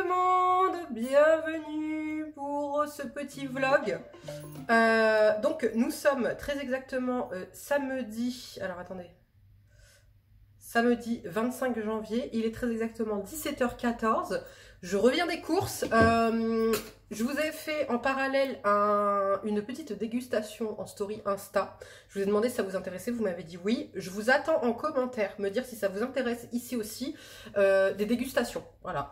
le monde, bienvenue pour ce petit vlog. Donc nous sommes très exactement samedi, alors attendez, samedi 25 janvier, il est très exactement 17h14, je reviens des courses. Je vous ai fait en parallèle une petite dégustation en story Insta. Je vous ai demandé si ça vous intéressait, vous m'avez dit oui. Je vous attends en commentaire, me dire si ça vous intéresse ici aussi, des dégustations. Voilà.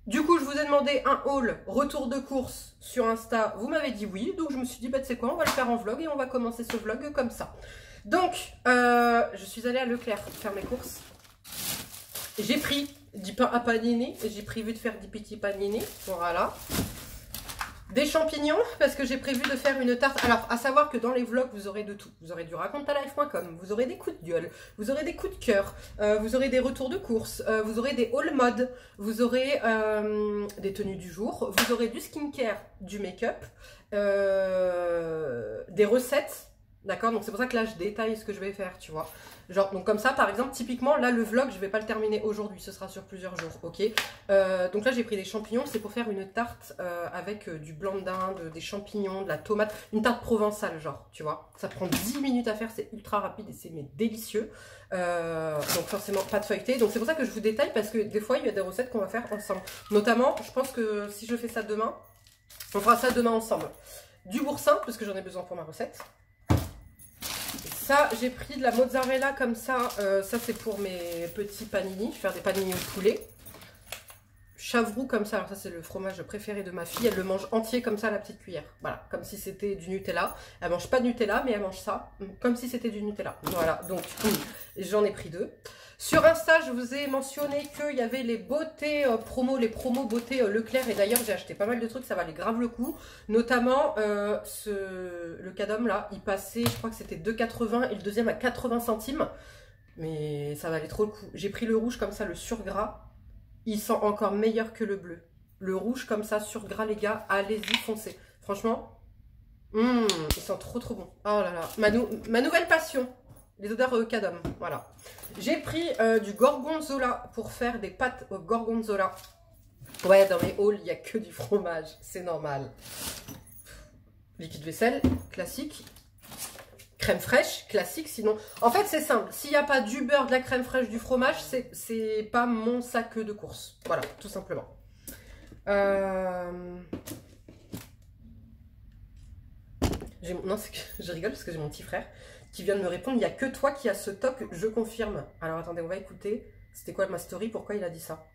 Du coup, je vous ai demandé un haul retour de course sur Insta. Vous m'avez dit oui, donc je me suis dit, bah, tu sais quoi, on va le faire en vlog et on va commencer ce vlog comme ça. Donc, je suis allée à Leclerc faire mes courses. J'ai pris du pain à panini, j'ai prévu de faire des petits panini, voilà. Des champignons, parce que j'ai prévu de faire une tarte. Alors, à savoir que dans les vlogs, vous aurez de tout. Vous aurez du raconte-ta-life.com, vous aurez des coups de gueule, vous aurez des coups de cœur, vous aurez des retours de course, vous aurez des haul mode, vous aurez des tenues du jour, vous aurez du skincare, du make-up, des recettes. D'accord, donc c'est pour ça que là je détaille ce que je vais faire, tu vois. Genre, donc comme ça, par exemple, typiquement, là le vlog, je vais pas le terminer aujourd'hui, ce sera sur plusieurs jours, ok. Donc là j'ai pris des champignons, c'est pour faire une tarte avec du blanc de dinde, des champignons, de la tomate, une tarte provençale, genre, tu vois. Ça prend 10 minutes à faire, c'est ultra rapide et c'est mais délicieux. Donc forcément pas de feuilleté, donc c'est pour ça que je vous détaille, parce que des fois il y a des recettes qu'on va faire ensemble. Notamment, je pense que si je fais ça demain, on fera ça demain ensemble. Du boursin, parce que j'en ai besoin pour ma recette. Ça, j'ai pris de la mozzarella comme ça. Ça, c'est pour mes petits panini. Je vais faire des panini au poulet. Chavroux comme ça. Alors ça, c'est le fromage préféré de ma fille. Elle le mange entier comme ça à la petite cuillère. Voilà, comme si c'était du Nutella. Elle mange pas de Nutella, mais elle mange ça comme si c'était du Nutella. Voilà, donc j'en ai pris 2. Sur Insta, je vous ai mentionné qu'il y avait les beautés promo, les promos beauté Leclerc. Et d'ailleurs, j'ai acheté pas mal de trucs, ça valait grave le coup. Notamment, le cadom là, il passait, je crois que c'était 2,80 et le deuxième à 80 centimes. Mais ça valait trop le coup. J'ai pris le rouge comme ça, le surgras. Il sent encore meilleur que le bleu. Le rouge comme ça, surgras les gars, allez-y, foncez. Franchement, il sent trop trop bon. Oh là là, ma nouvelle passion. Les odeurs cadom, voilà. J'ai pris du gorgonzola pour faire des pâtes au gorgonzola. Ouais, dans mes hauls, il n'y a que du fromage, c'est normal. Liquide vaisselle, classique. Crème fraîche, classique, sinon... En fait, c'est simple. S'il n'y a pas du beurre, de la crème fraîche, du fromage, c'est pas mon sac de course. Voilà, tout simplement. Non, c'est que je rigole parce que j'ai mon petit frère qui vient de me répondre, il n'y a que toi qui as ce toc, je confirme. Alors attendez, on va écouter. C'était quoi ma story? Pourquoi il a dit ça?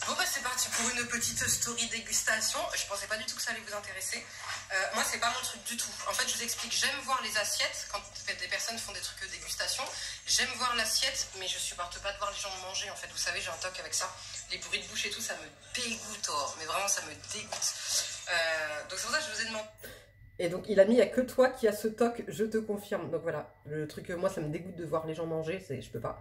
Bon bah c'est parti pour une petite story dégustation. Je pensais pas du tout que ça allait vous intéresser. Moi c'est pas mon truc du tout. En fait je vous explique, j'aime voir les assiettes. Quand des personnes font des trucs de dégustation, j'aime voir l'assiette, mais je supporte pas de voir les gens manger. En fait vous savez, j'ai un toc avec ça. Les bruits de bouche et tout, ça me dégoûte. Oh, mais vraiment ça me dégoûte. Donc c'est pour ça que je vous ai demandé. Et donc il a mis, il n'y a que toi qui as ce toc, je te confirme. Donc voilà, le truc, moi ça me dégoûte de voir les gens manger, je peux pas.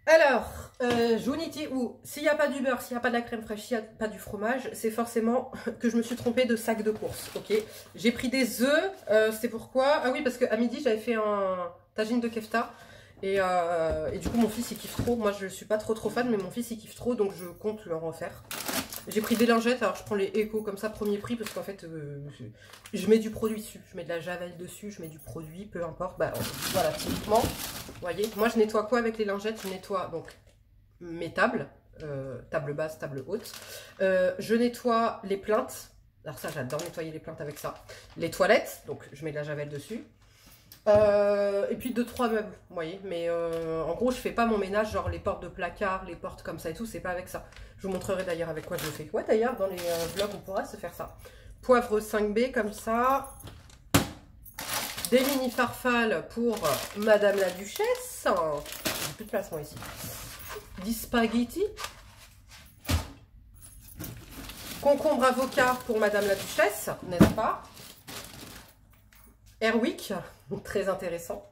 Alors, Jounity, ou s'il n'y a pas du beurre, s'il n'y a pas de la crème fraîche, s'il n'y a pas du fromage, c'est forcément que je me suis trompée de sac de course, ok. J'ai pris des œufs, c'est pourquoi... Ah oui, parce qu'à midi, j'avais fait un tagine de kefta, et du coup, mon fils, il kiffe trop. Moi, je ne suis pas trop fan, mais mon fils, il kiffe trop, donc je compte le refaire. J'ai pris des lingettes, alors je prends les Eco comme ça, premier prix, parce qu'en fait, je mets du produit dessus. Je mets de la javel dessus, je mets du produit, peu importe. Bah, voilà, typiquement, vous voyez. Moi, je nettoie quoi avec les lingettes? Je nettoie donc mes tables, table basse, table haute. Je nettoie les plaintes. Alors ça, j'adore nettoyer les plaintes avec ça. Les toilettes, donc je mets de la javel dessus. Et puis 2-3 meubles, vous voyez, mais en gros je fais pas mon ménage, genre les portes de placard, les portes comme ça et tout, c'est pas avec ça. Je vous montrerai d'ailleurs avec quoi je le fais. Ouais, d'ailleurs dans les vlogs on pourra se faire ça. Poivre 5B comme ça. Des mini farfales pour Madame la Duchesse. J'ai plus de place moi ici. 10 spaghettis. Concombre avocat pour Madame la Duchesse, n'est-ce pas? Airwick, très intéressant.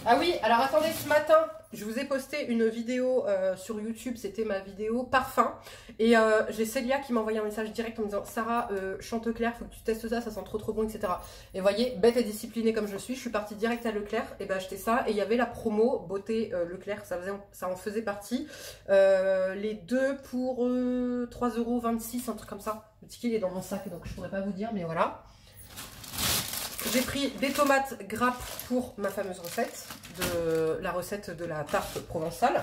Ah oui, alors attendez, ce matin, je vous ai posté une vidéo sur YouTube, c'était ma vidéo parfum. Et j'ai Célia qui m'a envoyé un message direct en me disant Sarah, Chantecler, faut que tu testes ça, ça sent trop bon, etc. Et vous voyez, bête et disciplinée comme je suis partie direct à Leclerc et ben acheter ça. Et il y avait la promo beauté Leclerc, ça en faisait partie. Les deux pour 3,26 €, un truc comme ça. Le ticket il est dans mon sac donc je pourrais pas vous dire, mais voilà. J'ai pris des tomates grappes pour ma fameuse recette, la recette de la tarte provençale.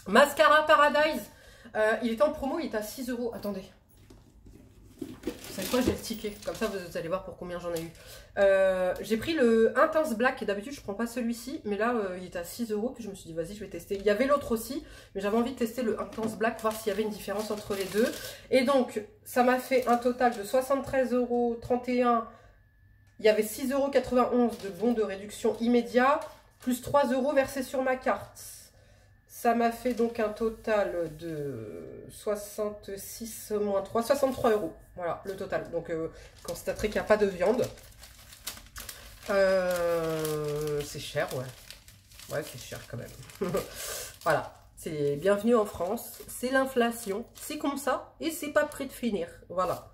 Mascara Paradise, il est en promo, il est à 6 €. Attendez. Vous savez quoi, j'ai le ticket, comme ça vous allez voir pour combien j'en ai eu. J'ai pris le Intense Black, d'habitude je prends pas celui-ci, mais là il est à 6 €, puis je me suis dit vas-y je vais tester. Il y avait l'autre aussi, mais j'avais envie de tester le Intense Black, voir s'il y avait une différence entre les deux. Et donc ça m'a fait un total de 73,31 €. Il y avait 6,91 € de bons de réduction immédiat, plus 3 € versés sur ma carte. Ça m'a fait donc un total de 66 moins 3, 63 €. Voilà, le total. Donc, constaterez qu'il n'y a pas de viande. C'est cher, ouais. Ouais, c'est cher quand même. Voilà, c'est bienvenue en France. C'est l'inflation. C'est comme ça et c'est pas prêt de finir. Voilà.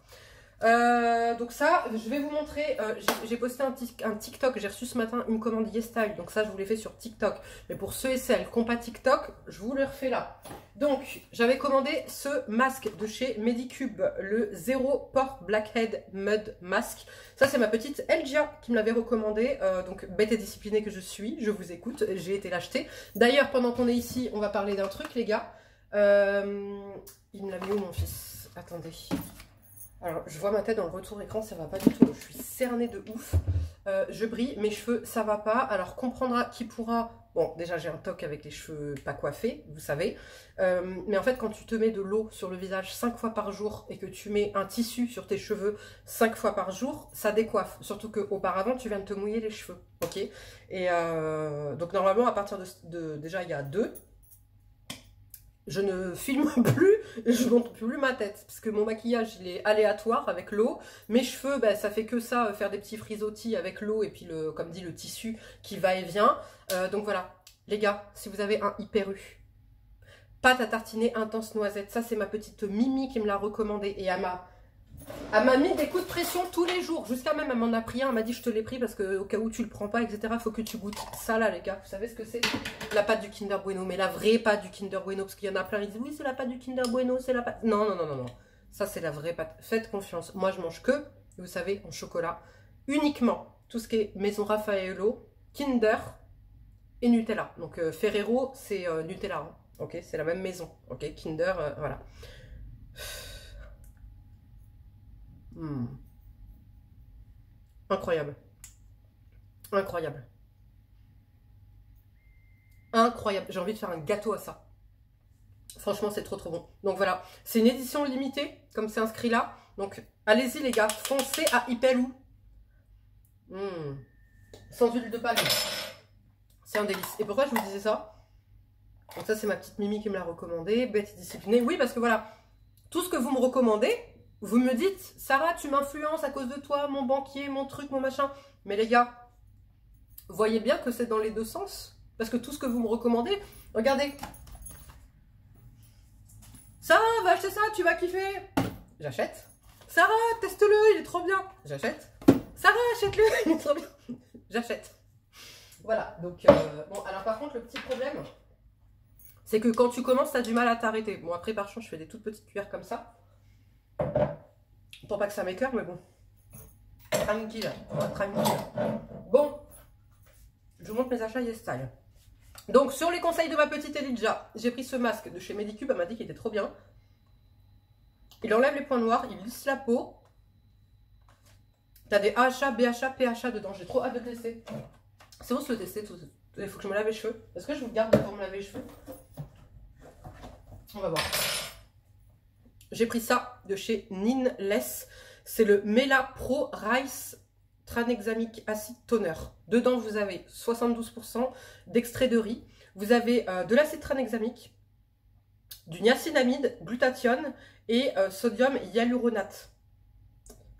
Donc ça, je vais vous montrer, j'ai posté un TikTok, j'ai reçu ce matin une commande YesStyle, donc ça je vous l'ai fait sur TikTok, mais pour ceux et celles qui n'ont pas TikTok, je vous le refais là. Donc j'avais commandé ce masque de chez Medicube, le Zero Pore Blackhead Mud Mask. Ça c'est ma petite Elgia qui me l'avait recommandé, donc bête et disciplinée que je suis, je vous écoute, j'ai été l'acheter. D'ailleurs pendant qu'on est ici, on va parler d'un truc les gars, il me l'a mis où mon fils? Attendez. Alors, je vois ma tête dans le retour écran, ça va pas du tout. Je suis cernée de ouf. Je brille, mes cheveux, ça va pas. Alors, comprendra qui pourra. Bon, déjà, j'ai un toc avec les cheveux pas coiffés, vous savez. Mais en fait, quand tu te mets de l'eau sur le visage 5 fois par jour et que tu mets un tissu sur tes cheveux 5 fois par jour, ça décoiffe. Surtout qu'auparavant, tu viens de te mouiller les cheveux. Ok. Et donc, normalement, à partir déjà, il y a 2. Je ne filme plus, je ne montre plus ma tête, parce que mon maquillage, il est aléatoire avec l'eau. Mes cheveux, ben, ça fait que ça, faire des petits frisottis avec l'eau, et puis, comme dit, le tissu qui va et vient. Donc voilà, les gars, si vous avez un hyper U, pâte à tartiner intense noisette, ça c'est ma petite Mimi qui me l'a recommandé, et elle m'a mis des coups de pression tous les jours, jusqu'à même elle m'en a pris un, elle m'a dit je te l'ai pris parce que au cas où tu le prends pas, etc. Faut que tu goûtes ça là les gars, vous savez ce que c'est? La pâte du Kinder Bueno, mais la vraie pâte du Kinder Bueno, parce qu'il y en a plein, ils disent oui c'est la pâte du Kinder Bueno, c'est la pâte... Non, non, non, non, non, ça c'est la vraie pâte, faites confiance, moi je mange que, vous savez, en chocolat, uniquement tout ce qui est Maison Raffaello, Kinder et Nutella, donc Ferrero c'est Nutella, hein. Ok, c'est la même maison, ok, Kinder, voilà. Incroyable. Incroyable. Incroyable. J'ai envie de faire un gâteau à ça. Franchement, c'est trop trop bon. Donc voilà, c'est une édition limitée, comme c'est inscrit là. Donc allez-y les gars, foncez à Ipelou. Sans huile de palme. C'est un délice. Et pourquoi je vous disais ça? Donc ça, c'est ma petite Mimi qui me l'a recommandé. Bête et disciplinée. Oui, parce que voilà, tout ce que vous me recommandez, vous me dites, Sarah, tu m'influences à cause de toi, mon banquier, mon truc, mon machin. Mais les gars, voyez bien que c'est dans les deux sens. Parce que tout ce que vous me recommandez, regardez. Sarah, va acheter ça, tu vas kiffer. J'achète. Sarah, teste-le, il est trop bien. J'achète. Sarah, achète-le, il est trop bien. J'achète. Voilà, donc, bon, alors par contre, le petit problème, c'est que quand tu commences, tu as du mal à t'arrêter. Bon, après, par contre, je fais des toutes petites cuillères comme ça. Pour pas que ça m'écœure, mais bon. Tranquille. Tranquille. Bon. Je vous montre mes achats YesStyle. Donc, sur les conseils de ma petite Elidja, j'ai pris ce masque de chez Medicube. Elle m'a dit qu'il était trop bien. Il enlève les points noirs. Il lisse la peau. T'as des AHA, BHA, PHA dedans. J'ai trop hâte de tester. C'est bon de se le tester. Il faut que je me lave les cheveux. Est-ce que je vous le garde pour me laver les cheveux? On va voir. J'ai pris ça de chez Ninless. C'est le Mela Pro Rice Tranexamic Acid Toner. Dedans, vous avez 72% d'extrait de riz. Vous avez de l'acide tranexamique, du niacinamide, glutathione et sodium hyaluronate.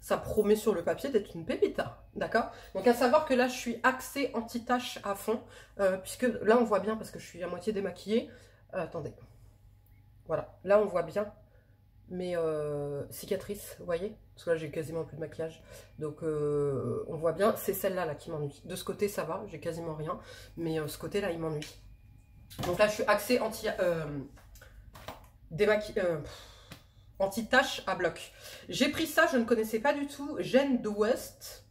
ça promet sur le papier d'être une pépite, d'accord? Donc à savoir que là, je suis axée anti-tache à fond, puisque là, on voit bien, parce que je suis à moitié démaquillée. Attendez. Voilà, là, on voit bien mes cicatrices, vous voyez? Parce que là, j'ai quasiment plus de maquillage. Donc, on voit bien, c'est celle-là là, qui m'ennuie. De ce côté, ça va, j'ai quasiment rien. Mais ce côté-là, il m'ennuie. Donc là, je suis axée anti-tache à bloc. J'ai pris ça, je ne connaissais pas du tout. Gêne de West.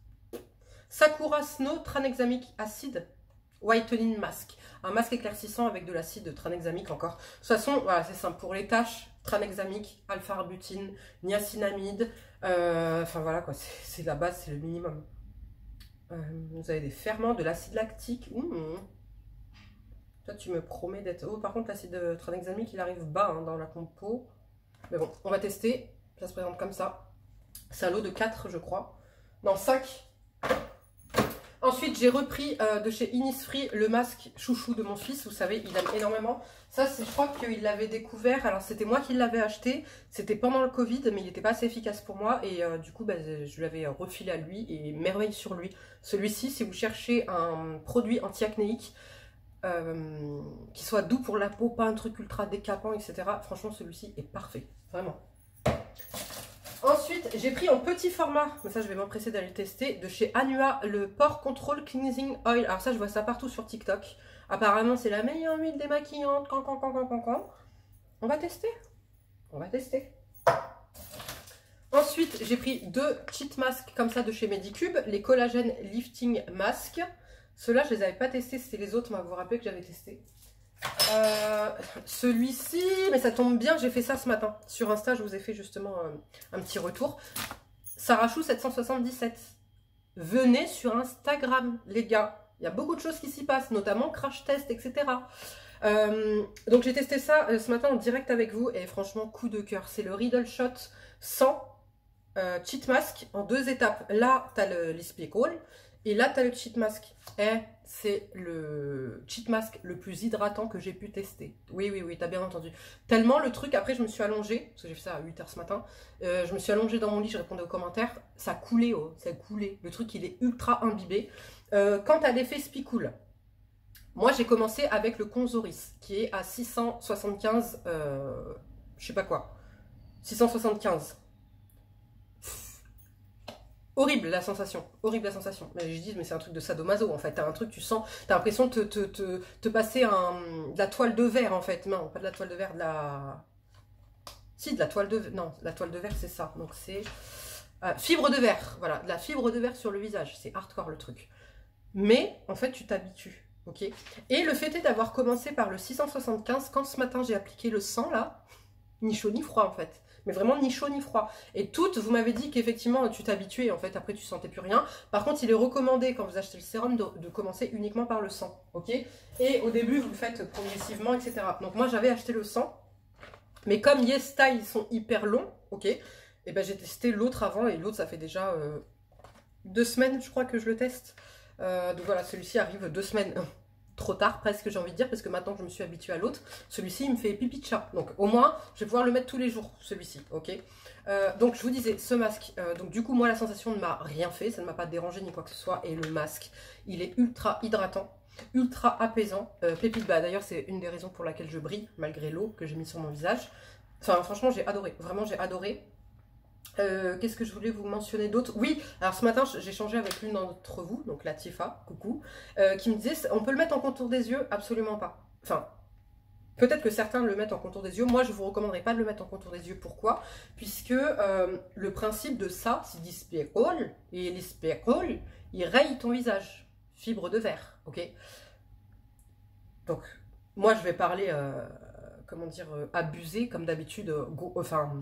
Sakura Snow Tranexamic Acid Whitening Mask. Un masque éclaircissant avec de l'acide tranexamique encore. De toute façon, voilà, c'est simple. Pour les taches, tranexamique, alpha-arbutine, niacinamide. Enfin voilà quoi, c'est la base, c'est le minimum. Vous avez des ferments, de l'acide lactique. Toi, tu me promets d'être... Oh, par contre, l'acide tranexamique, il arrive bas hein, dans la compo. Mais bon, on va tester. Ça se présente comme ça. C'est un lot de 4, je crois. Non, 5. Ensuite, j'ai repris de chez Innisfree le masque chouchou de mon fils. Vous savez, il aime énormément. Ça, je crois qu'il l'avait découvert. Alors, c'était moi qui l'avais acheté. C'était pendant le Covid, mais il n'était pas assez efficace pour moi. Et du coup, je l'avais refilé à lui. Et merveille sur lui. Celui-ci, si vous cherchez un produit anti-acnéique qui soit doux pour la peau, pas un truc ultra décapant, etc. Franchement, celui-ci est parfait. Vraiment. Ensuite, j'ai pris en petit format, mais ça je vais m'empresser d'aller le tester, de chez Anua, le Pore Control Cleansing Oil. Alors ça, je vois ça partout sur TikTok. Apparemment, c'est la meilleure huile démaquillante. On va tester. On va tester. Ensuite, j'ai pris 2 cheat masks comme ça de chez Medicube, les Collagen Lifting Mask. Ceux-là, je les avais pas testés, c'était les autres, mais vous vous rappelez que j'avais testé. Celui-ci, mais ça tombe bien, j'ai fait ça ce matin. Sur Insta, je vous ai fait justement un petit retour. Sarachou 777. Venez sur Instagram, les gars. Il y a beaucoup de choses qui s'y passent, notamment crash test, etc. Donc j'ai testé ça ce matin en direct avec vous et franchement, coup de cœur. C'est le Riddle Shot 100 cheat mask en 2 étapes. Là, tu as l'Ispiecol et là, tu as le cheat mask. Et c'est le cheat mask le plus hydratant que j'ai pu tester. Oui, oui, oui, t'as bien entendu. Tellement le truc, après je me suis allongée, parce que j'ai fait ça à 8 h ce matin, je me suis allongée dans mon lit, je répondais aux commentaires, ça coulait, oh, ça coulait. Le truc, il est ultra imbibé. Quant à l'effet Spicool, moi j'ai commencé avec le Conzoris, qui est à 675, je sais pas quoi, 675. Horrible la sensation, horrible la sensation. Mais je dis, mais c'est un truc de sadomaso en fait. T'as un truc, tu sens, t'as l'impression de te passer de la toile de verre en fait. Non, pas de la toile de verre, de la. Si, de la toile de verre. Non, la toile de verre, c'est ça. Donc c'est fibre de verre. Voilà, de la fibre de verre sur le visage. C'est hardcore le truc. Mais en fait, tu t'habitues. Ok. Et le fait est d'avoir commencé par le 675 quand ce matin j'ai appliqué le 100 là, ni chaud ni froid en fait. Mais vraiment ni chaud ni froid. Et toutes, vous m'avez dit qu'effectivement tu t'habituais, en fait après tu sentais plus rien. Par contre, il est recommandé quand vous achetez le sérum de commencer uniquement par le 100, ok? Et au début, vous le faites progressivement, etc. Donc moi, j'avais acheté le 100. Mais comme YesStyle, ils sont hyper longs, ok? Et ben j'ai testé l'autre avant, et l'autre, ça fait déjà 2 semaines, je crois, que je le teste. Donc voilà, celui-ci arrive 2 semaines. Trop tard presque, j'ai envie de dire, parce que maintenant que je me suis habituée à l'autre, celui-ci il me fait pipi de chat. Donc au moins je vais pouvoir le mettre tous les jours, celui-ci, ok. Donc je vous disais, ce masque, donc du coup moi la sensation ne m'a rien fait, ça ne m'a pas dérangé ni quoi que ce soit, et le masque il est ultra hydratant, ultra apaisant, pépite, bah d'ailleurs c'est une des raisons pour laquelle je brille malgré l'eau que j'ai mis sur mon visage. Enfin franchement j'ai adoré, vraiment j'ai adoré. Qu'est-ce que je voulais vous mentionner d'autre? Oui, alors ce matin j'ai changé avec l'une d'entre vous, donc Latifa, coucou, qui me disait on peut le mettre en contour des yeux? Absolument pas. Enfin, peut-être que certains le mettent en contour des yeux, moi je vous recommanderais pas de le mettre en contour des yeux. Pourquoi? Puisque le principe de ça, c'est l'Ispiecol, et l'Ispiecol, il raye ton visage, fibre de verre, ok? Donc, moi je vais parler, comment dire, abusé, comme d'habitude, enfin,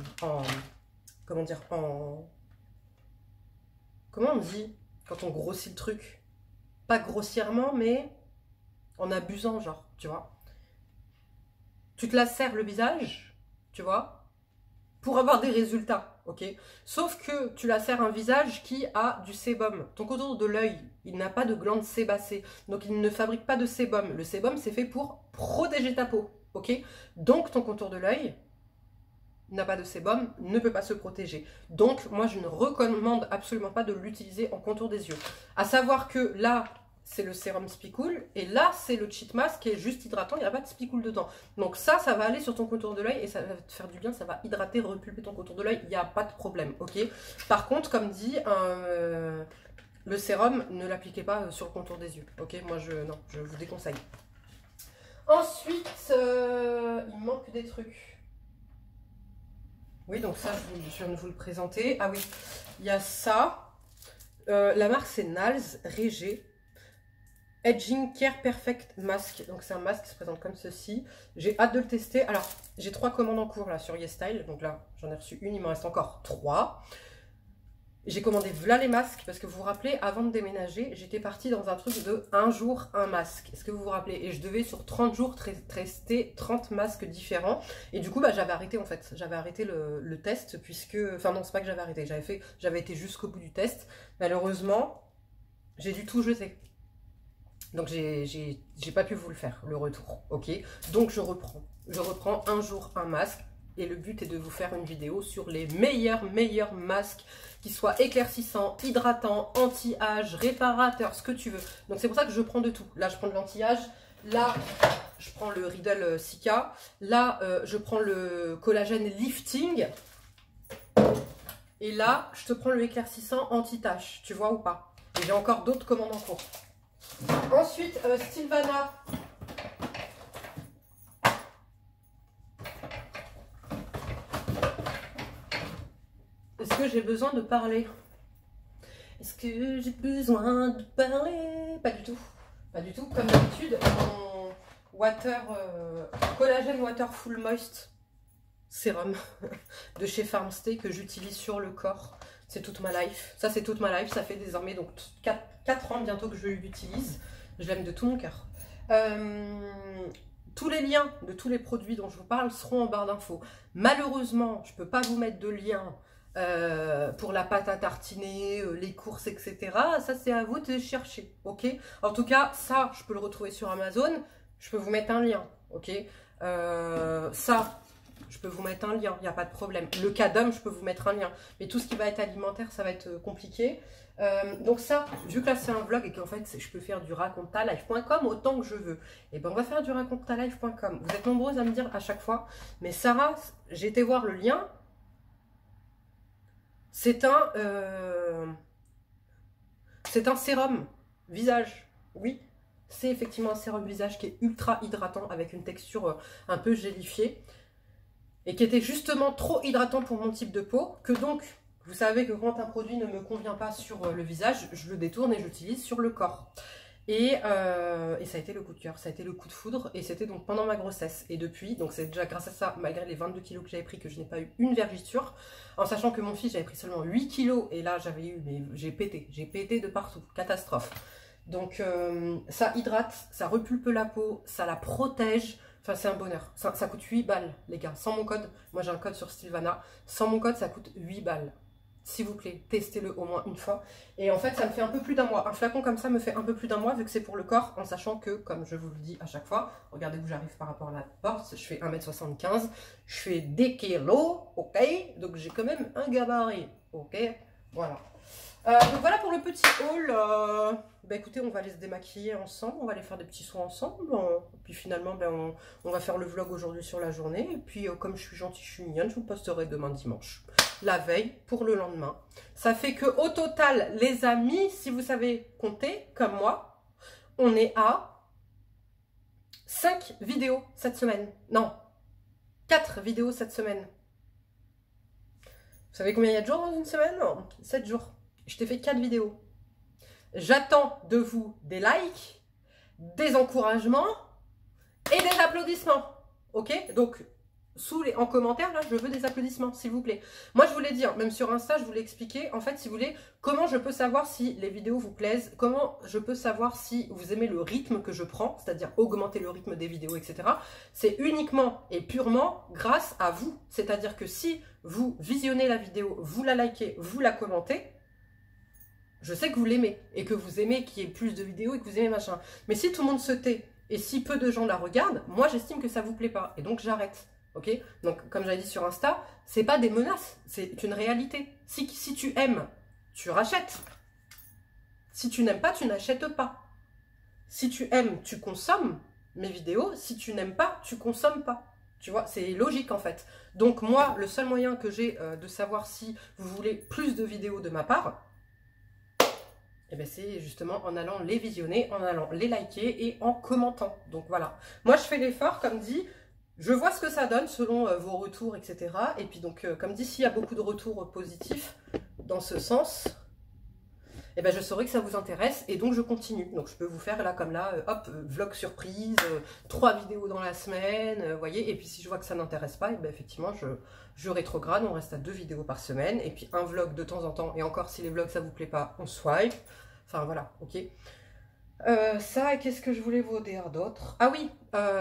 comment dire, comment on dit quand on grossit le truc? Pas grossièrement, mais en abusant, genre, tu vois. Tu te lacères le visage, tu vois, pour avoir des résultats, ok? Sauf que tu lacères un visage qui a du sébum. Ton contour de l'œil, il n'a pas de glande sébacée, donc il ne fabrique pas de sébum. Le sébum, c'est fait pour protéger ta peau, ok? Donc ton contour de l'œil, n'a pas de sébum, ne peut pas se protéger. Donc, moi, je ne recommande absolument pas de l'utiliser en contour des yeux. À savoir que là, c'est le sérum Spicool, et là, c'est le Cheat Mask qui est juste hydratant, il n'y a pas de Spicool dedans. Donc ça va aller sur ton contour de l'œil, et ça va te faire du bien, ça va hydrater, repulper ton contour de l'œil, il n'y a pas de problème, ok? Par contre, comme dit, le sérum, ne l'appliquez pas sur le contour des yeux, ok? Moi, non, je vous déconseille. Ensuite, il manque des trucs. Oui, donc ça, je viens de vous le présenter. Ah oui, il y a ça. La marque, c'est Nals Régé. Edging Care Perfect Mask. Donc c'est un masque qui se présente comme ceci. J'ai hâte de le tester. Alors, j'ai 3 commandes en cours là sur YesStyle. Donc là, j'en ai reçu une, il m'en reste encore 3. J'ai commandé voilà les masques parce que vous vous rappelez, avant de déménager, j'étais partie dans un truc de 1 jour, un masque. Est-ce que vous vous rappelez? Et je devais sur 30 jours tester 30 masques différents. Et du coup, bah, j'avais arrêté en fait. J'avais arrêté le test puisque... Enfin non, c'est pas que j'avais arrêté. J'avais été jusqu'au bout du test. Malheureusement, j'ai dû tout jeter. Donc j'ai pas pu vous le faire, le retour, ok? Donc je reprends 1 jour, un masque. Et le but est de vous faire une vidéo sur les meilleurs masques qui soient éclaircissants, hydratants, anti-âge, réparateurs, ce que tu veux. Donc c'est pour ça que je prends de tout. Là, je prends de l'anti-âge. Là, je prends le Riddle Sika. Là, je prends le collagène lifting. Et là, je te prends le éclaircissant anti-tache. Tu vois ou pas? Et j'ai encore d'autres commandes en cours. Ensuite, Sylvana. Est-ce que j'ai besoin de parler? Est-ce que j'ai besoin de parler? Pas du tout. Pas du tout. Comme d'habitude, mon collagène water full moist sérum de chez Farmstay que j'utilise sur le corps. C'est toute ma life. Ça, c'est toute ma life. Ça fait désormais donc 4 ans bientôt que je l'utilise. Je l'aime de tout mon cœur. Tous les liens de tous les produits dont je vous parle seront en barre d'infos. Malheureusement, je ne peux pas vous mettre de lien pour la pâte à tartiner, les courses, etc. Ça, c'est à vous de chercher, ok? En tout cas, ça, je peux le retrouver sur Amazon. Je peux vous mettre un lien, ok? Ça, je peux vous mettre un lien, il n'y a pas de problème. Le Cadum, je peux vous mettre un lien. Mais tout ce qui va être alimentaire, ça va être compliqué. Donc ça, vu que là c'est un vlog et qu'en fait je peux faire du racontalife.com autant que je veux, et ben on va faire du racontalife.com. Vous êtes nombreuses à me dire à chaque fois, mais Sarah, j'ai été voir le lien, c'est un sérum visage, oui, c'est effectivement un sérum visage qui est ultra hydratant avec une texture un peu gélifiée et qui était justement trop hydratant pour mon type de peau, que donc... Vous savez que quand un produit ne me convient pas sur le visage, je le détourne et j'utilise sur le corps. Et ça a été le coup de cœur, ça a été le coup de foudre. Et c'était donc pendant ma grossesse. Et depuis, donc c'est déjà grâce à ça, malgré les 22 kilos que j'avais pris, que je n'ai pas eu une vergeture. En sachant que mon fils, j'avais pris seulement 8 kilos. Et là, j'ai pété de partout. Catastrophe. Donc ça hydrate, ça repulpe la peau, ça la protège. Enfin, c'est un bonheur. Ça coûte 8 balles, les gars. Sans mon code, moi j'ai un code sur Sylvana. Sans mon code, ça coûte 8 balles. S'il vous plaît, testez-le au moins une fois. Et en fait, ça me fait un peu plus d'un mois. Un flacon comme ça me fait un peu plus d'un mois vu que c'est pour le corps, en sachant que, comme je vous le dis à chaque fois, regardez où j'arrive par rapport à la porte, je fais 1m75, je fais des kilos, ok? Donc j'ai quand même un gabarit, ok? Voilà. Donc voilà pour le petit haul. Bah écoutez, on va aller se démaquiller ensemble, on va aller faire des petits soins ensemble. Puis finalement, ben, on va faire le vlog aujourd'hui sur la journée. Et puis comme je suis gentille, je suis mignonne, je vous posterai demain dimanche. La veille pour le lendemain. Ça fait que au total, les amis, si vous savez compter, comme moi, on est à 5 vidéos cette semaine. Non, 4 vidéos cette semaine. Vous savez combien il y a de jours dans une semaine? 7 jours. Je t'ai fait 4 vidéos. J'attends de vous des likes, des encouragements et des applaudissements. Ok? Donc, en commentaire, là, je veux des applaudissements, s'il vous plaît. Moi, je voulais dire, même sur Insta, je voulais expliquer, en fait, si vous voulez, comment je peux savoir si les vidéos vous plaisent, comment je peux savoir si vous aimez le rythme que je prends, c'est-à-dire augmenter le rythme des vidéos, etc. C'est uniquement et purement grâce à vous. C'est-à-dire que si vous visionnez la vidéo, vous la likez, vous la commentez, je sais que vous l'aimez et que vous aimez qu'il y ait plus de vidéos et que vous aimez machin. Mais si tout le monde se tait et si peu de gens la regardent, moi, j'estime que ça vous plaît pas et donc j'arrête. Ok? Donc, comme j'avais dit sur Insta, c'est pas des menaces, c'est une réalité. Si tu aimes, tu rachètes. Si tu n'aimes pas, tu n'achètes pas. Si tu aimes, tu consommes mes vidéos. Si tu n'aimes pas, tu consommes pas. Tu vois, c'est logique en fait. Donc moi, le seul moyen que j'ai de savoir si vous voulez plus de vidéos de ma part, eh ben, c'est justement en allant les visionner, en allant les liker et en commentant. Donc voilà. Moi, je fais l'effort, comme dit, je vois ce que ça donne selon vos retours, etc. Et puis donc, comme dit, s'il y a beaucoup de retours positifs dans ce sens, eh ben, je saurai que ça vous intéresse et donc je continue. Donc je peux vous faire là comme là, hop, vlog surprise, 3 vidéos dans la semaine, voyez. Et puis si je vois que ça n'intéresse pas, eh ben, effectivement je rétrograde, on reste à 2 vidéos par semaine. Et puis un vlog de temps en temps, et encore si les vlogs ça vous plaît pas, on swipe. Enfin voilà, ok. Ça, et qu'est-ce que je voulais vous dire d'autre? Ah oui,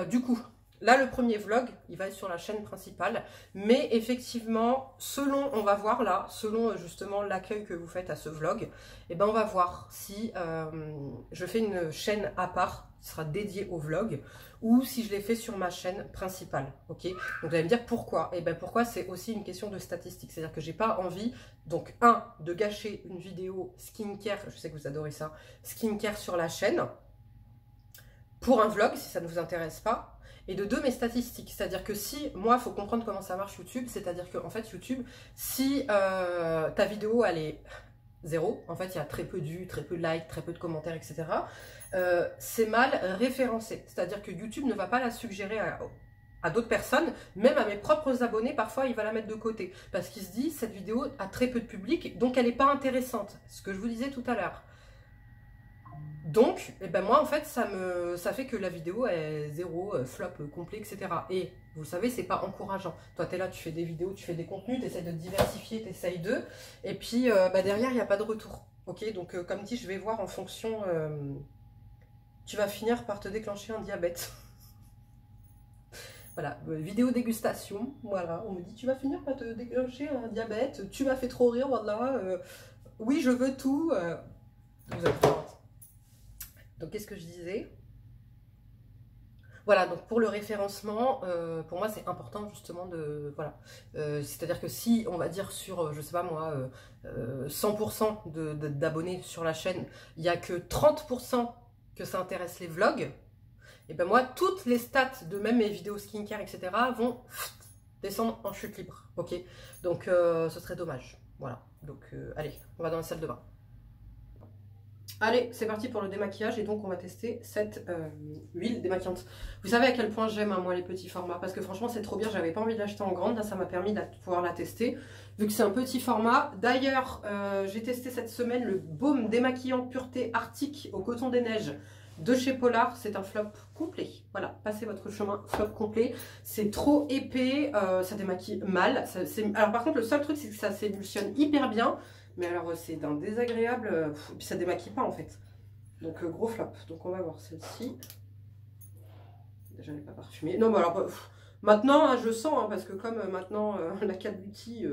du coup, là le premier vlog, il va être sur la chaîne principale. Mais effectivement, selon, on va voir là, selon justement l'accueil que vous faites à ce vlog, et ben on va voir si je fais une chaîne à part qui sera dédiée au vlog ou si je l'ai fait sur ma chaîne principale. Ok, donc vous allez me dire pourquoi. Et ben pourquoi, c'est aussi une question de statistique. C'est-à-dire que j'ai pas envie, donc de gâcher une vidéo skincare, je sais que vous adorez ça, skincare sur la chaîne pour un vlog si ça ne vous intéresse pas. Et de 2, mes statistiques. C'est-à-dire que si, moi, il faut comprendre comment ça marche YouTube. C'est-à-dire qu'en fait, YouTube, si ta vidéo, elle est 0, en fait, il y a très peu de vues, très peu de likes, très peu de commentaires, etc. C'est mal référencé. C'est-à-dire que YouTube ne va pas la suggérer à d'autres personnes, même à mes propres abonnés, parfois, il va la mettre de côté. Parce qu'il se dit, cette vidéo a très peu de public, donc elle n'est pas intéressante. Ce que je vous disais tout à l'heure. Donc, eh ben moi, en fait, ça fait que la vidéo est 0, flop, complet, etc. Et vous le savez, c'est pas encourageant. Toi, tu es là, tu fais des vidéos, tu fais des contenus, tu essaies de diversifier, tu essaies de... Et puis, derrière, il n'y a pas de retour. Ok, donc, comme dit, je vais voir en fonction... tu vas finir par te déclencher un diabète. Voilà, vidéo dégustation. Voilà, on me dit, tu vas finir par te déclencher un diabète. Tu m'as fait trop rire, voilà. Oui, je veux tout. Vous allez voir. Donc, qu'est-ce que je disais? Voilà, donc pour le référencement, pour moi, c'est important justement de... Voilà. C'est-à-dire que si, on va dire sur, je sais pas moi, 100% d'abonnés sur la chaîne, il n'y a que 30% que ça intéresse les vlogs, et ben moi, toutes les stats de même mes vidéos skincare, etc. vont descendre en chute libre. Ok, donc ce serait dommage. Voilà, donc allez, on va dans la salle de bain. Allez, c'est parti pour le démaquillage et donc on va tester cette huile démaquillante. Vous savez à quel point j'aime moi les petits formats parce que franchement c'est trop bien, j'avais pas envie de l'acheter en grande, là ça m'a permis de pouvoir la tester vu que c'est un petit format. D'ailleurs j'ai testé cette semaine le baume démaquillant pureté arctique au coton des neiges de chez Polar, c'est un flop complet. Voilà, passez votre chemin, flop complet. C'est trop épais, ça démaquille mal. Alors par contre le seul truc c'est que ça s'émulsionne hyper bien. Mais alors c'est d'un désagréable, puis ça démaquille pas en fait. Donc gros flop. Donc on va voir celle-ci. Déjà elle n'est pas parfumée. Non mais alors maintenant hein, je sens, hein, parce que comme maintenant la Kat Beauty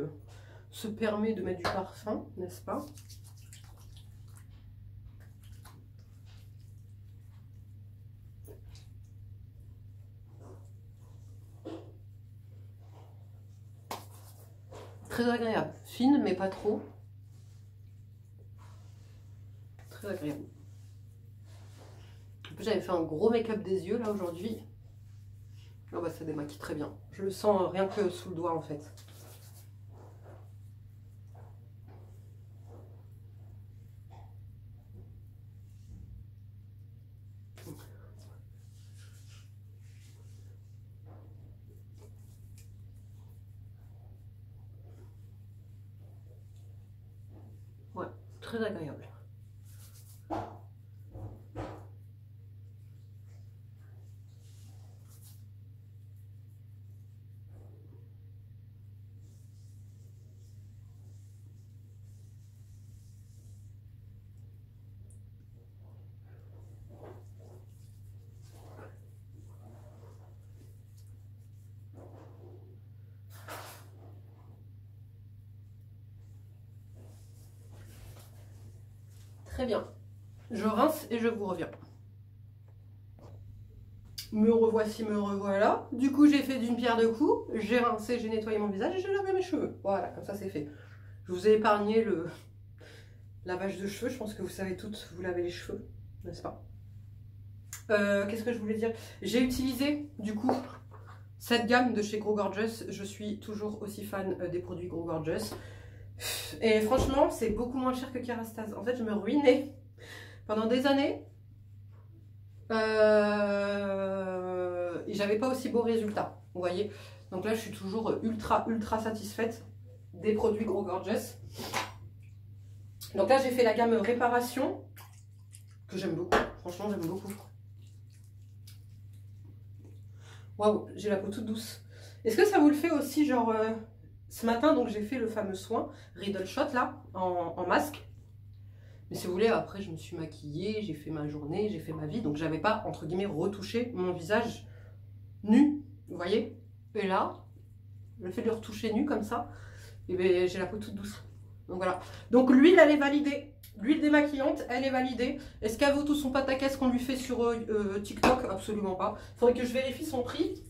se permet de mettre du parfum, n'est-ce pas? Très agréable. Fine mais pas trop. Très agréable. En plus j'avais fait un gros make-up des yeux là aujourd'hui. Oh bah ça démaquille très bien. Je le sens rien que sous le doigt en fait. Ouais, très agréable. Très bien. Je rince et je vous reviens. Me revoici, me revoilà. Du coup, j'ai fait d'une pierre deux coups. J'ai rincé, j'ai nettoyé mon visage et j'ai lavé mes cheveux. Voilà, comme ça c'est fait. Je vous ai épargné le lavage de cheveux. Je pense que vous savez toutes vous lavez les cheveux, n'est-ce pas? Qu'est-ce que je voulais dire? J'ai utilisé, du coup, cette gamme de chez Grow Gorgeous. Je suis toujours aussi fan des produits Grow Gorgeous. Et franchement, c'est beaucoup moins cher que Kerastase. En fait, je me ruinais pendant des années. Et j'avais pas aussi beaux résultats, vous voyez. Donc là, je suis toujours ultra satisfaite des produits Grow Gorgeous. Donc là, j'ai fait la gamme réparation, que j'aime beaucoup. Franchement, j'aime beaucoup. Waouh, j'ai la peau toute douce. Est-ce que ça vous le fait aussi, genre, ce matin, donc j'ai fait le fameux soin Riddle Shot, là, en masque. Mais si vous voulez, après, je me suis maquillée, j'ai fait ma journée, j'ai fait ma vie. Donc, j'avais pas, entre guillemets, retouché mon visage nu, vous voyez. Et là, le fait de le retoucher nu comme ça, et bien, j'ai la peau toute douce. Donc, voilà. Donc, l'huile, elle est validée. L'huile démaquillante, elle est validée. Est-ce qu'elle vaut tout son pataquès qu'on lui fait sur TikTok? Absolument pas. Il faudrait que je vérifie son prix.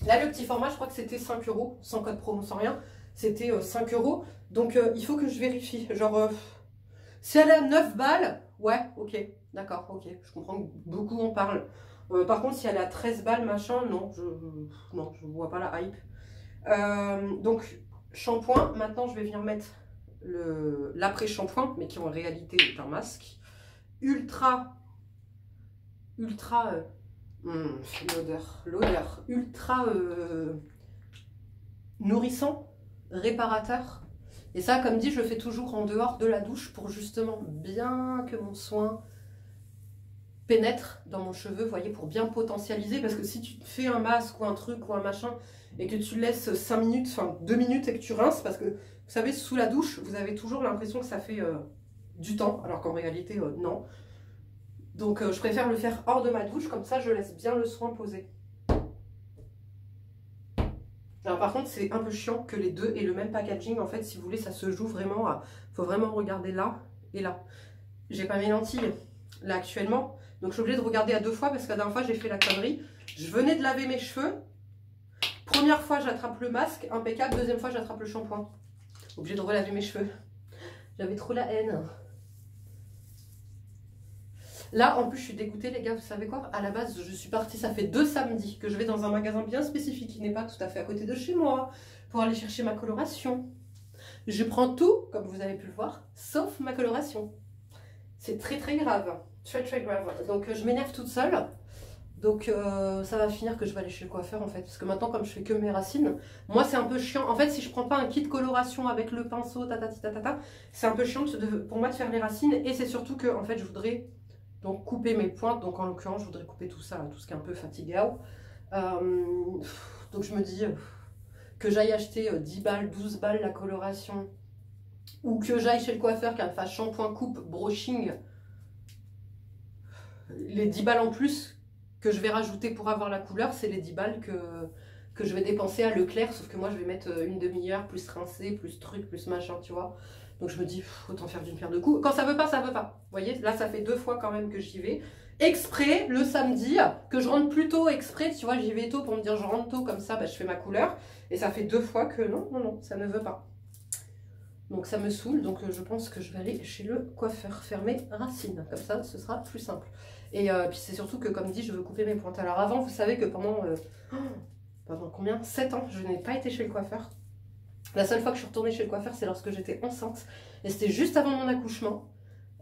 Là, le petit format, je crois que c'était 5 €, sans code promo, sans rien. C'était 5 €. Donc, il faut que je vérifie. Genre... si elle est à 9 balles, ouais, ok, d'accord, ok, je comprends que beaucoup en parlent. Par contre, si elle est à 13 balles, machin, non, je vois pas la hype. Donc, shampoing, maintenant je vais venir mettre l'après-shampoing, mais qui en réalité est un masque. L'odeur, ultra nourrissant, réparateur. Et ça, comme dit, je le fais toujours en dehors de la douche pour justement bien que mon soin pénètre dans mon cheveu, vous voyez, pour bien potentialiser. Parce que si tu te fais un masque ou un truc ou un machin et que tu laisses 5 minutes, enfin 2 minutes et que tu rinces, parce que vous savez, sous la douche, vous avez toujours l'impression que ça fait du temps, alors qu'en réalité, non. Donc, je préfère le faire hors de ma douche, comme ça, je laisse bien le soin poser. Alors par contre, c'est un peu chiant que les deux aient le même packaging. En fait, si vous voulez, ça se joue vraiment à... faut vraiment regarder là et là. J'ai pas mes lentilles là actuellement. Donc je suis obligée de regarder à 2 fois parce que la dernière fois, j'ai fait la connerie. Je venais de laver mes cheveux. Première fois, j'attrape le masque, impeccable. Deuxième fois, j'attrape le shampoing. Obligée de relaver mes cheveux. J'avais trop la haine. Là, en plus, je suis dégoûtée, les gars. Vous savez quoi? À la base, je suis partie, ça fait 2 samedis que je vais dans un magasin bien spécifique qui n'est pas tout à fait à côté de chez moi pour aller chercher ma coloration. Je prends tout, comme vous avez pu le voir, sauf ma coloration. C'est très grave. Très grave. Donc, je m'énerve toute seule. Donc, ça va finir que je vais aller chez le coiffeur, en fait. Parce que maintenant, comme je fais que mes racines, moi, c'est un peu chiant. En fait, si je prends pas un kit coloration avec le pinceau, c'est un peu chiant pour moi de faire les racines. Et c'est surtout que, en fait, je voudrais... donc couper mes pointes, donc en l'occurrence je voudrais couper tout ça, tout ce qui est un peu fatigant. Donc je me dis que j'aille acheter 10 balles, 12 balles la coloration, ou que j'aille chez le coiffeur qu'elle fasse shampoing, coupe, brushing, les 10 balles en plus que je vais rajouter pour avoir la couleur, c'est les 10 balles que je vais dépenser à Leclerc, sauf que moi je vais mettre une demi-heure, plus rincer, plus truc, plus machin, tu vois. Donc je me dis, autant faire d'une pierre deux coups. Quand ça veut pas, ça veut pas. Vous voyez, là ça fait 2 fois quand même que j'y vais. Exprès, le samedi, que je rentre plus tôt exprès, tu vois, j'y vais tôt pour me dire je rentre tôt, comme ça, bah, je fais ma couleur. Et ça fait 2 fois que non, ça ne veut pas. Donc ça me saoule, donc je pense que je vais aller chez le coiffeur faire mes racines. Comme ça, ce sera plus simple. Et puis c'est surtout que, comme dit, je veux couper mes pointes. Alors avant, vous savez que pendant combien? 7 ans, je n'ai pas été chez le coiffeur. La seule fois que je suis retournée chez le coiffeur, c'est lorsque j'étais enceinte. Et c'était juste avant mon accouchement.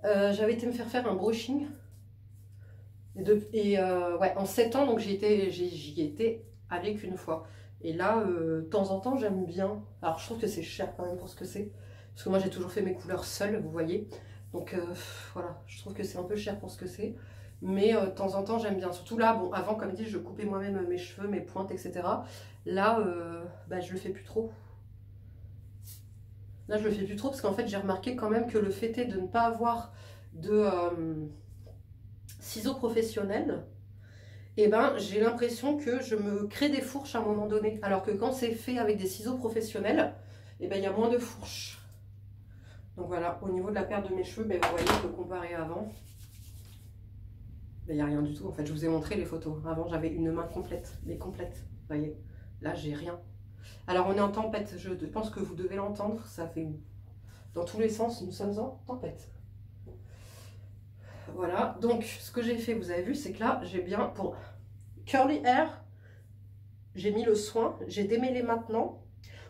J'avais été me faire un brushing. Ouais, en 7 ans, donc j'y étais allée qu'une fois. Et là, de temps en temps, j'aime bien. Alors, je trouve que c'est cher quand même pour ce que c'est. Parce que moi, j'ai toujours fait mes couleurs seule, vous voyez. Donc, voilà, je trouve que c'est un peu cher pour ce que c'est. Mais de temps en temps, j'aime bien. Surtout là, bon, avant, comme dit, je coupais moi-même mes cheveux, mes pointes, etc. Là, bah, je le fais plus trop. Là, je le fais plus trop parce qu'en fait, j'ai remarqué quand même que le fait est de ne pas avoir de ciseaux professionnels, et ben, j'ai l'impression que je me crée des fourches à un moment donné. Alors que quand c'est fait avec des ciseaux professionnels, et ben, il y a moins de fourches. Donc voilà, au niveau de la perte de mes cheveux, ben, vous voyez, je peux comparer avant. il n'y a rien du tout. En fait, je vous ai montré les photos. Avant, j'avais une main complète, mais complète. Vous voyez, là, j'ai rien. Alors, on est en tempête. Je pense que vous devez l'entendre. Ça fait dans tous les sens, nous sommes en tempête. Voilà. Donc, ce que j'ai fait, vous avez vu, c'est que là, j'ai bien pour curly hair, j'ai mis le soin. J'ai démêlé maintenant.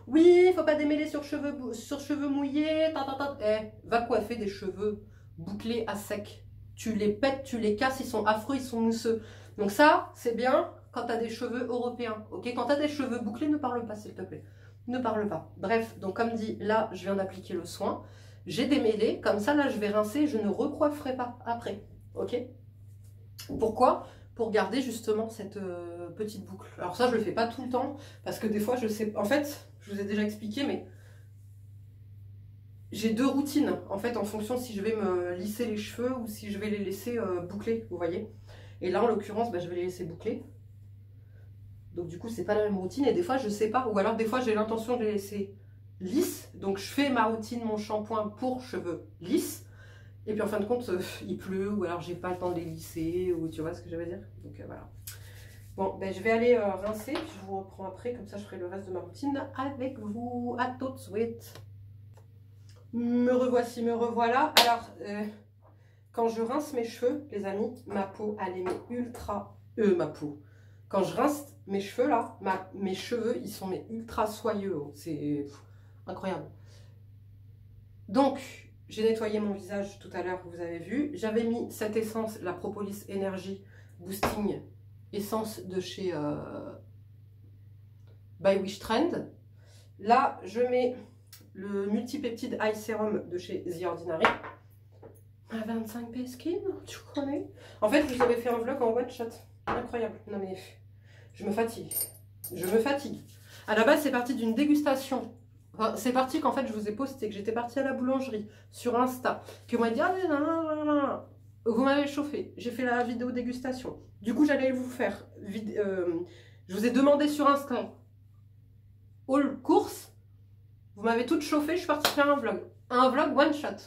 Oui, il faut pas démêler sur cheveux mouillés. Eh, va coiffer des cheveux bouclés à sec. Tu les pètes, tu les casses, ils sont affreux, ils sont mousseux. Donc ça, c'est bien quand tu as des cheveux européens. Ok, quand tu as des cheveux bouclés, ne parle pas, s'il te plaît. Ne parle pas. Bref, donc comme dit, là, je viens d'appliquer le soin. J'ai démêlé. Comme ça, là, je vais rincer. Je ne recoifferai pas après. Ok? Pourquoi? Pour garder justement cette petite boucle. Alors ça, je le fais pas tout le temps. Parce que des fois, je sais... En fait, je vous ai déjà expliqué, mais... J'ai deux routines, en fait, en fonction si je vais me lisser les cheveux ou si je vais les laisser boucler, vous voyez. Et là, en l'occurrence, bah, je vais les laisser boucler. Donc, du coup, c'est pas la même routine. Et des fois, je sais pas. Ou alors, des fois, j'ai l'intention de les laisser lisses. Donc, je fais ma routine, mon shampoing pour cheveux lisses. Et puis, en fin de compte, il pleut. Ou alors, j'ai pas le temps de les lisser. Ou tu vois ce que je veux dire. Donc, voilà. Bon, ben, je vais aller rincer. Puis, je vous reprends après. Comme ça, je ferai le reste de ma routine avec vous. À tout de suite. Me revoici, me revoilà. Alors, quand je rince mes cheveux, les amis, ma peau, elle est ultra... ma peau. Quand je rince mes cheveux, là, mes cheveux, ils sont ultra soyeux. Oh. C'est incroyable. Donc, j'ai nettoyé mon visage tout à l'heure, vous avez vu. J'avais mis cette essence, la Propolis Energy Boosting Essence de chez By Wish Trend. Là, je mets... le Multipeptide Eye Serum de chez The Ordinary. À 25p skin, tu connais? En fait, je vous avais fait un vlog en one shot. Incroyable. Non mais, je me fatigue. Je me fatigue. À la base, c'est parti d'une dégustation. Enfin, c'est parti qu'en fait, je vous ai posté que j'étais partie à la boulangerie sur Insta. Que moi, dit, ah, non. Vous m'avez chauffé. J'ai fait la vidéo dégustation. Du coup, j'allais vous faire... je vous ai demandé sur Insta. All course. Vous m'avez toutes chauffé, je suis partie faire un vlog. Un vlog one shot.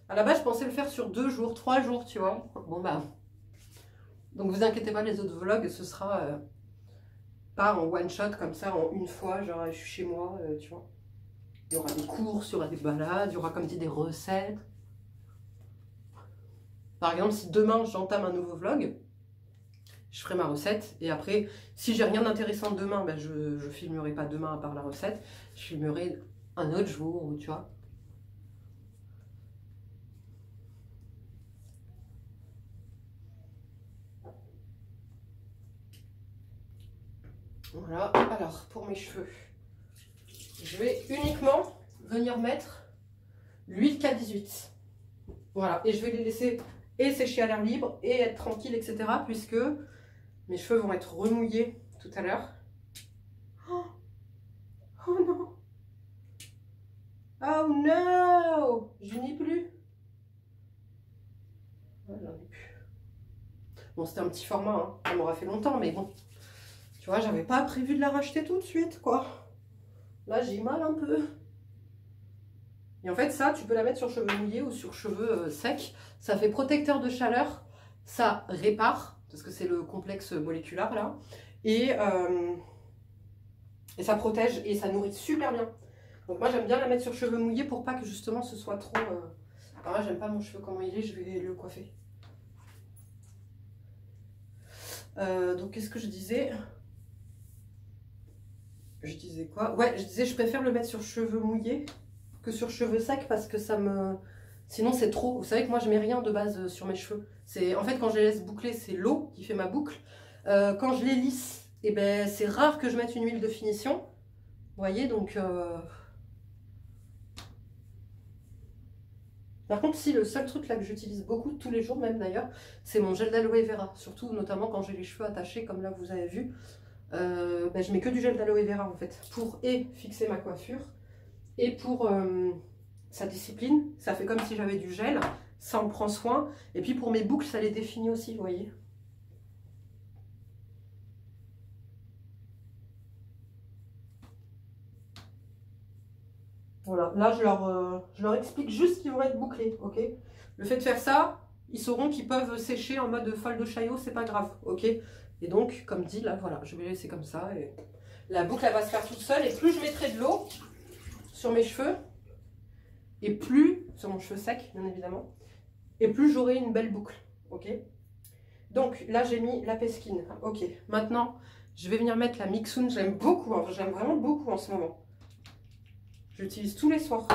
À la base, je pensais le faire sur 2 jours, 3 jours, tu vois. Bon, bah. Donc, vous inquiétez pas, les autres vlogs, ce sera pas en one shot, comme ça, en une fois. Genre, je suis chez moi, tu vois. Il y aura des courses, il y aura des balades, il y aura, comme dit, des recettes. Par exemple, si demain, j'entame un nouveau vlog, je ferai ma recette. Et après, si j'ai rien d'intéressant demain, ben, je filmerai pas demain à part la recette. Je filmerai un autre jour, tu vois. Voilà, alors pour mes cheveux, je vais uniquement venir mettre l'huile K18. Voilà, et je vais les laisser et sécher à l'air libre et être tranquille, etc. Puisque mes cheveux vont être remouillés tout à l'heure. Oh, oh non! Oh no! Je n'ai plus. Ouais, j'en ai plus. Bon, c'était un petit format, hein. Ça m'aura fait longtemps, mais bon. Tu vois, j'avais pas prévu de la racheter tout de suite, quoi. Là, j'ai mal un peu. Et en fait, ça, tu peux la mettre sur cheveux mouillés ou sur cheveux secs. Ça fait protecteur de chaleur. Ça répare, parce que c'est le complexe moléculaire, là. Et ça protège et ça nourrit super bien. Donc moi, j'aime bien la mettre sur cheveux mouillés pour pas que, justement, ce soit trop... Alors là, j'aime pas mon cheveu comment il est. Je vais le coiffer. Donc, qu'est-ce que je disais ? Je disais quoi? Ouais, je disais je préfère le mettre sur cheveux mouillés que sur cheveux secs parce que ça me... Sinon c'est trop. Vous savez que moi je mets rien de base sur mes cheveux. En fait quand je les laisse boucler, c'est l'eau qui fait ma boucle. Quand je les lisse, eh ben, c'est rare que je mette une huile de finition. Vous voyez, donc... Par contre, si le seul truc là que j'utilise beaucoup tous les jours, même d'ailleurs, c'est mon gel d'aloe vera. Surtout notamment quand j'ai les cheveux attachés comme là vous avez vu. Ben, je mets que du gel d'aloe vera en fait pour fixer ma coiffure et pour sa discipline, ça fait comme si j'avais du gel, ça en prend soin et puis pour mes boucles ça les définit aussi, vous voyez. Voilà, là je leur explique juste qu'ils vont être bouclés, ok. Le fait de faire ça, ils sauront qu'ils peuvent sécher en mode folle de chaillot, c'est pas grave, ok? Et donc, comme dit, là, voilà, je vais laisser comme ça. Et la boucle, elle va se faire toute seule. Et plus je mettrai de l'eau sur mes cheveux, et plus, sur mon cheveu sec, bien évidemment, et plus j'aurai une belle boucle, ok? Donc, là, j'ai mis la pesquine, ok. Maintenant, je vais venir mettre la Mixoun, j'aime beaucoup, hein, j'aime vraiment beaucoup en ce moment. J'utilise tous les soirs.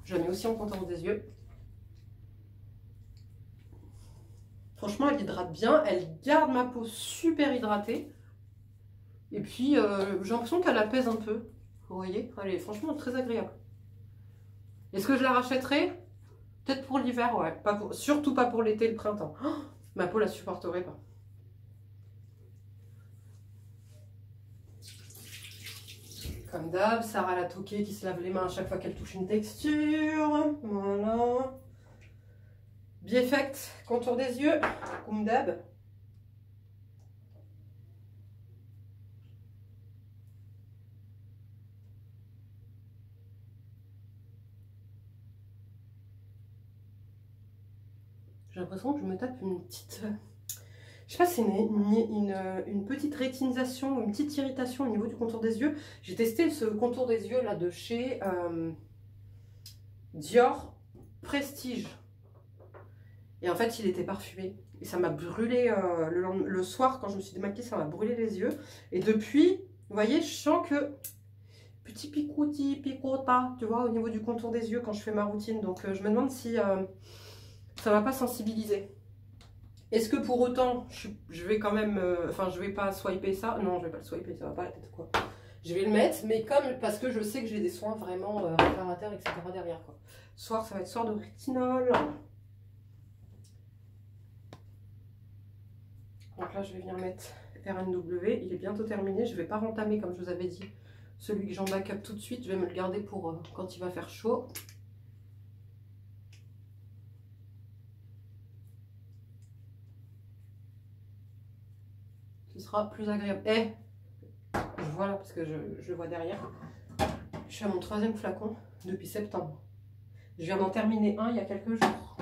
Je la mets aussi en contour des yeux. Franchement, elle hydrate bien. Elle garde ma peau super hydratée. Et puis, j'ai l'impression qu'elle apaise un peu. Vous voyez? Elle est franchement très agréable. Est-ce que je la rachèterai? Peut-être pour l'hiver, ouais. Surtout pas pour l'été et le printemps. Oh, ma peau la supporterait pas. Comme d'hab, Sarah la toquée qui se lave les mains à chaque fois qu'elle touche une texture. Voilà. Bieffect, contour des yeux, comme d'hab. J'ai l'impression que je me tape une petite... Je sais pas si c'est une petite rétinisation, une petite irritation au niveau du contour des yeux. J'ai testé ce contour des yeux là de chez Dior Prestige. Et en fait, il était parfumé. Et ça m'a brûlé le soir, quand je me suis démaquillée, ça m'a brûlé les yeux. Et depuis, vous voyez, je sens que petit picota, tu vois, au niveau du contour des yeux quand je fais ma routine. Donc, je me demande si ça va pas sensibiliser. Est-ce que pour autant, je vais quand même... Enfin, je vais pas swiper ça. Non, je vais pas le swiper, ça va pas la tête, quoi. Je vais le mettre, mais parce que je sais que j'ai des soins vraiment réparateurs, etc. derrière, quoi. Soir, ça va être soir de rétinol. Donc là, je vais venir mettre RNW. Il est bientôt terminé. Je ne vais pas rentamer, comme je vous avais dit, celui que j'en backup tout de suite. Je vais me le garder pour quand il va faire chaud. Ce sera plus agréable. Voilà, parce que je vois derrière. Je suis à mon 3e flacon depuis septembre. Je viens d'en terminer un il y a quelques jours.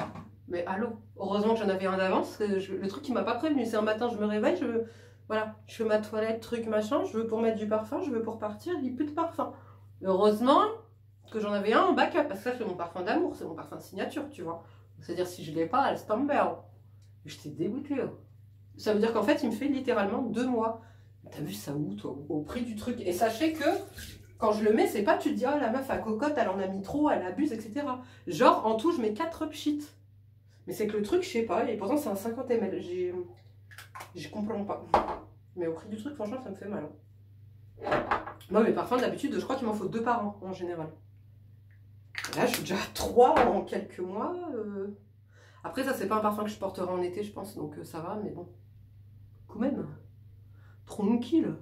Mais allô, heureusement que j'en avais un d'avance. Le truc qui m'a pas prévenu, c'est un matin, je me réveille, voilà, je fais ma toilette, truc, machin, je veux pour mettre du parfum, je veux pour partir, il n'y a plus de parfum. Heureusement que j'en avais un en backup, parce que ça c'est mon parfum d'amour, c'est mon parfum de signature, tu vois. C'est-à-dire si je ne l'ai pas, elle se tombe. J'étais dégoûtée. Ça veut dire qu'en fait, il me fait littéralement 2 mois. T'as vu ça où, toi? Au prix du truc. Et sachez que quand je le mets, c'est pas tu te dis, oh la meuf à cocotte, elle en a mis trop, elle abuse, etc. Genre, en tout, je mets 4 pchits. Mais c'est que le truc, je sais pas, et pourtant c'est un 50 ml. Je comprends pas. Mais au prix du truc, franchement, ça me fait mal. Moi, mes parfums, d'habitude, je crois qu'il m'en faut 2 par an, en général. Là, je suis déjà à 3 en quelques mois. Après, ça, c'est pas un parfum que je porterai en été, je pense, donc ça va, mais bon. Quand même. Tranquille.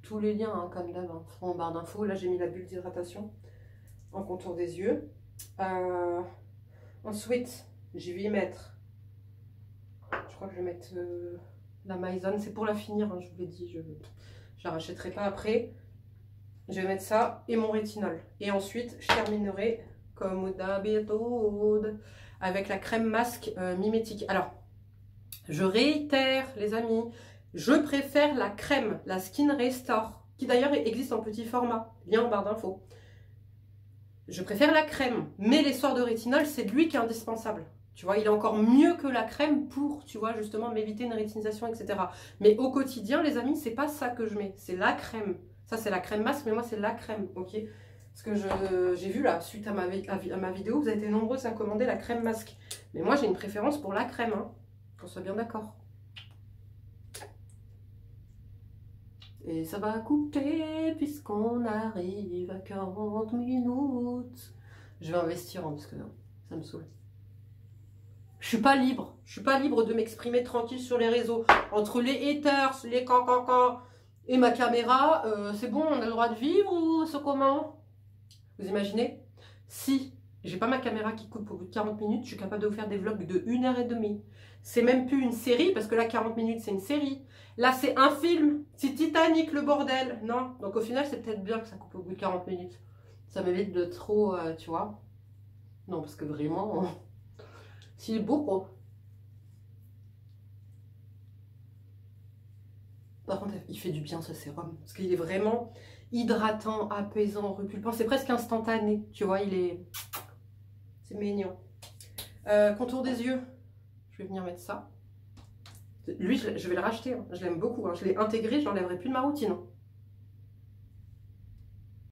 Tous les liens, hein, comme d'hab, hein, seront en barre d'infos. Là, j'ai mis la bulle d'hydratation en contour des yeux. Ensuite, je vais y mettre... Je crois que je vais mettre la Maison. C'est pour la finir, hein, je vous l'ai dit. Je la rachèterai pas après. Je vais mettre ça et mon rétinol. Et ensuite, je terminerai comme d'habitude avec la crème masque mimétique. Alors, je réitère, les amis, je préfère la crème, la Skin Restore, qui d'ailleurs existe en petit format, lien en barre d'infos. Je préfère la crème, mais les soirs de rétinol, c'est lui qui est indispensable. Tu vois, il est encore mieux que la crème pour, tu vois, justement, m'éviter une rétinisation, etc. Mais au quotidien, les amis, c'est pas ça que je mets, c'est la crème. Ça, c'est la crème masque, mais moi, c'est la crème, ok? Parce que j'ai vu, là, suite à ma vidéo, vous avez été nombreuses à commander la crème masque. Mais moi, j'ai une préférence pour la crème, hein, qu'on soit bien d'accord. Et ça va couper puisqu'on arrive à 40 minutes. Je vais investir, hein, parce que ça me saoule. Je suis pas libre. Je suis pas libre de m'exprimer tranquille sur les réseaux. Entre les haters, les cancans et ma caméra, c'est bon, on a le droit de vivre ou c'est comment? Vous imaginez? Si j'ai pas ma caméra qui coupe au bout de 40 minutes, je suis capable de vous faire des vlogs de 1h30, c'est même plus une série, parce que là, 40 minutes, c'est une série. Là, c'est un film. C'est Titanic, le bordel. Non. Donc, au final, c'est peut-être bien que ça coupe au bout de 40 minutes. Ça m'évite de trop, tu vois. Non, parce que vraiment, s'il est beau, quoi. Par contre, il fait du bien, ce sérum. Parce qu'il est vraiment hydratant, apaisant, repulpant. C'est presque instantané. Tu vois, il est... C'est mignon. Contour des yeux. Je vais venir mettre ça. Lui, je vais le racheter. Hein. Je l'aime beaucoup. Hein. Je l'ai intégré, je n'enlèverai plus de ma routine. Hein.